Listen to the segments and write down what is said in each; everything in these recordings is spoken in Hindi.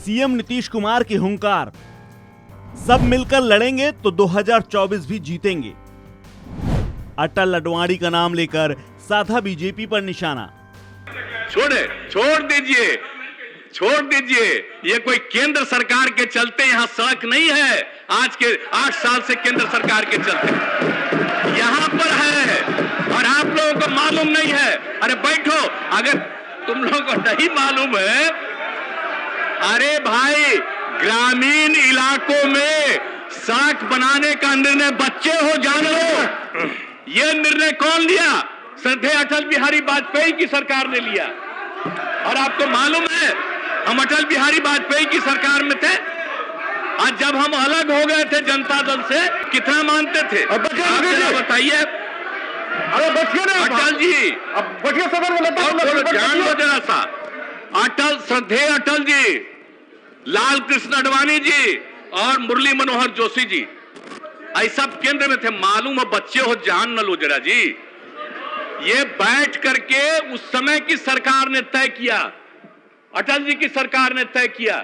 सीएम नीतीश कुमार की हुंकार, सब मिलकर लड़ेंगे तो 2024 भी जीतेंगे। अटल अडवाणी का नाम लेकर साधा बीजेपी पर निशाना। छोड़ दीजिए, ये कोई केंद्र सरकार के चलते यहाँ सड़क नहीं है। आज के 8 साल से केंद्र सरकार के चलते यहाँ पर है और आप लोगों को मालूम नहीं है। अरे बैठो, अगर तुम लोगों को नहीं मालूम है, अरे भाई ग्रामीण इलाकों में सड़क बनाने का निर्णय बच्चे हो जान लो, ये निर्णय कौन लिया? श्रद्धेय अटल बिहारी वाजपेयी की सरकार ने लिया। और आपको मालूम है हम अटल बिहारी वाजपेयी की सरकार में थे, आज जब हम अलग हो गए थे जनता दल से, कितना मानते थे आप बताइए। अरे बच्चे अटल जी, अब बच्चे सदन में जान लो जरा सा, अटल श्रद्धेय अटल जी, लाल कृष्ण आडवाणी जी और मुरली मनोहर जोशी जी ऐसा केंद्र में थे। मालूम है बच्चे हो, जान न लो जरा जी। ये बैठ करके उस समय की सरकार ने तय किया, अटल जी की सरकार ने तय किया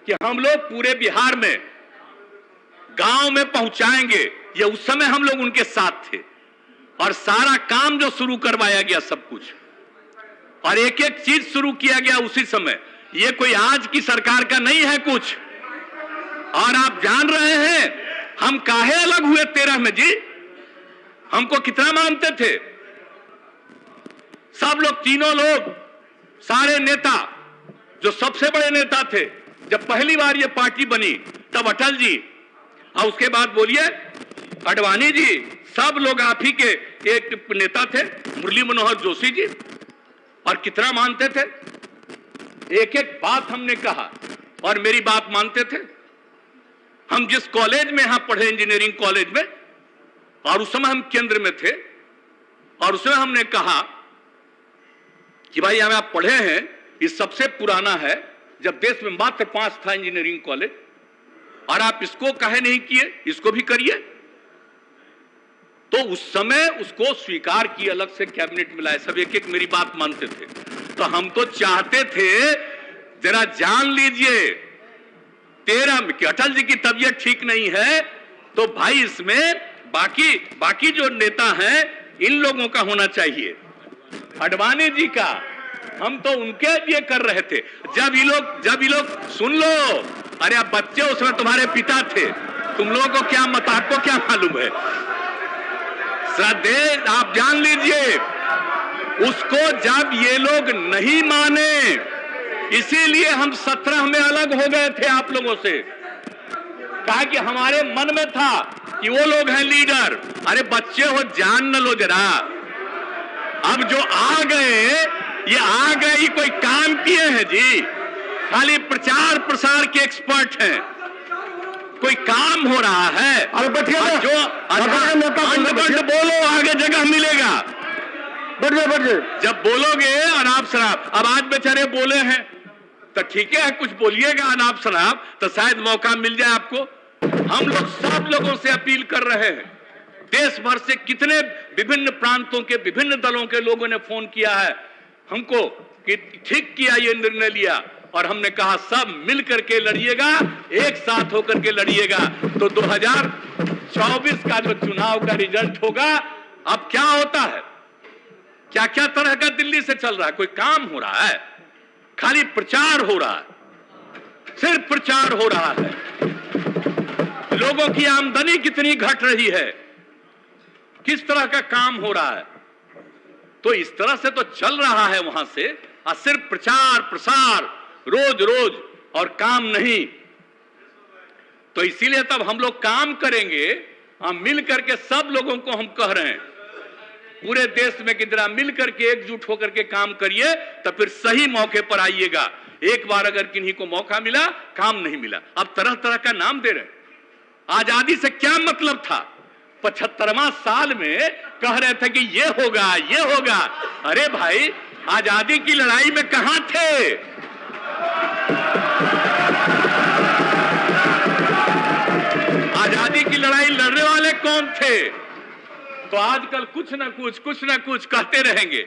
कि हम लोग पूरे बिहार में गांव में पहुंचाएंगे। ये उस समय हम लोग उनके साथ थे और सारा काम जो शुरू करवाया गया सब कुछ, और एक एक चीज शुरू किया गया उसी समय। ये कोई आज की सरकार का नहीं है कुछ। और आप जान रहे हैं हम काहे अलग हुए 13 में जी? हमको कितना मानते थे सब लोग, तीनों लोग, सारे नेता, जो सबसे बड़े नेता थे। जब पहली बार ये पार्टी बनी तब अटल जी, और उसके बाद बोलिए आडवाणी जी, सब लोग आप ही के एक नेता थे, मुरली मनोहर जोशी जी, और कितना मानते थे। एक एक बात हमने कहा और मेरी बात मानते थे। हम जिस कॉलेज में यहां पढ़े, इंजीनियरिंग कॉलेज में, और उस समय हम केंद्र में थे, और उसमें हमने कहा कि भाई हमें आप पढ़े हैं, ये सबसे पुराना है, जब देश में मात्र 5 था इंजीनियरिंग कॉलेज, और आप इसको काहे नहीं किए, इसको भी करिए। तो उस समय उसको स्वीकार किए, अलग से कैबिनेट मिला है, सब एक एक मेरी बात मानते थे। तो हम तो चाहते थे जरा जान लीजिए 13 में कि अटल जी की तबीयत ठीक नहीं है, तो भाई इसमें बाकी जो नेता हैं इन लोगों का होना चाहिए, आडवाणी जी का। हम तो उनके लिए कर रहे थे। जब ये लोग सुन लो, अरे आप बच्चे उसमें तुम्हारे पिता थे, तुम लोगों को क्या मत, आपको क्या मालूम है? श्रद्धेय आप जान लीजिए, उसको जब ये लोग नहीं माने, इसीलिए हम 17 में अलग हो गए थे आप लोगों से। कहा कि हमारे मन में था कि वो लोग हैं लीडर। अरे बच्चे हो, जान न लो जरा। अब जो आ गए ये कोई काम किए हैं जी? खाली प्रचार प्रसार के एक्सपर्ट हैं, कोई काम हो रहा है? जो बोलो आगे जगह मिलेगा। बढ़िया जब बोलोगे अनाप शराब, अब आज बेचारे बोले हैं तो ठीक है, कुछ बोलिएगा अनाप शराब तो शायद मौका मिल जाए आपको। हम लोग सब लोगों से अपील कर रहे हैं, देश भर से कितने विभिन्न प्रांतों के विभिन्न दलों के लोगों ने फोन किया है हमको कि ठीक किया, ये निर्णय लिया, और हमने कहा सब मिल करके लड़िएगा, एक साथ होकर के लड़िएगा, तो 2024 का जो चुनाव का रिजल्ट होगा। अब क्या होता है, क्या क्या तरह का दिल्ली से चल रहा है? कोई काम हो रहा है? खाली प्रचार हो रहा है, सिर्फ प्रचार हो रहा है। लोगों की आमदनी कितनी घट रही है, किस तरह का काम हो रहा है? तो इस तरह से तो चल रहा है वहां से, और सिर्फ प्रचार प्रसार रोज और काम नहीं। तो इसीलिए तब हम लोग काम करेंगे, हम मिल करके सब लोगों को हम कह रहे हैं पूरे देश में कि जरा मिल करके एकजुट होकर के काम करिए, तो फिर सही मौके पर आइएगा। एक बार अगर किन्हीं को मौका मिला, काम नहीं मिला, अब तरह तरह का नाम दे रहे हैं। आजादी से क्या मतलब था? 75वां साल में कह रहे थे कि ये होगा। अरे भाई आजादी की लड़ाई में कहां थे? आजादी की लड़ाई लड़ने वाले कौन थे? तो आजकल कुछ ना कुछ कहते रहेंगे।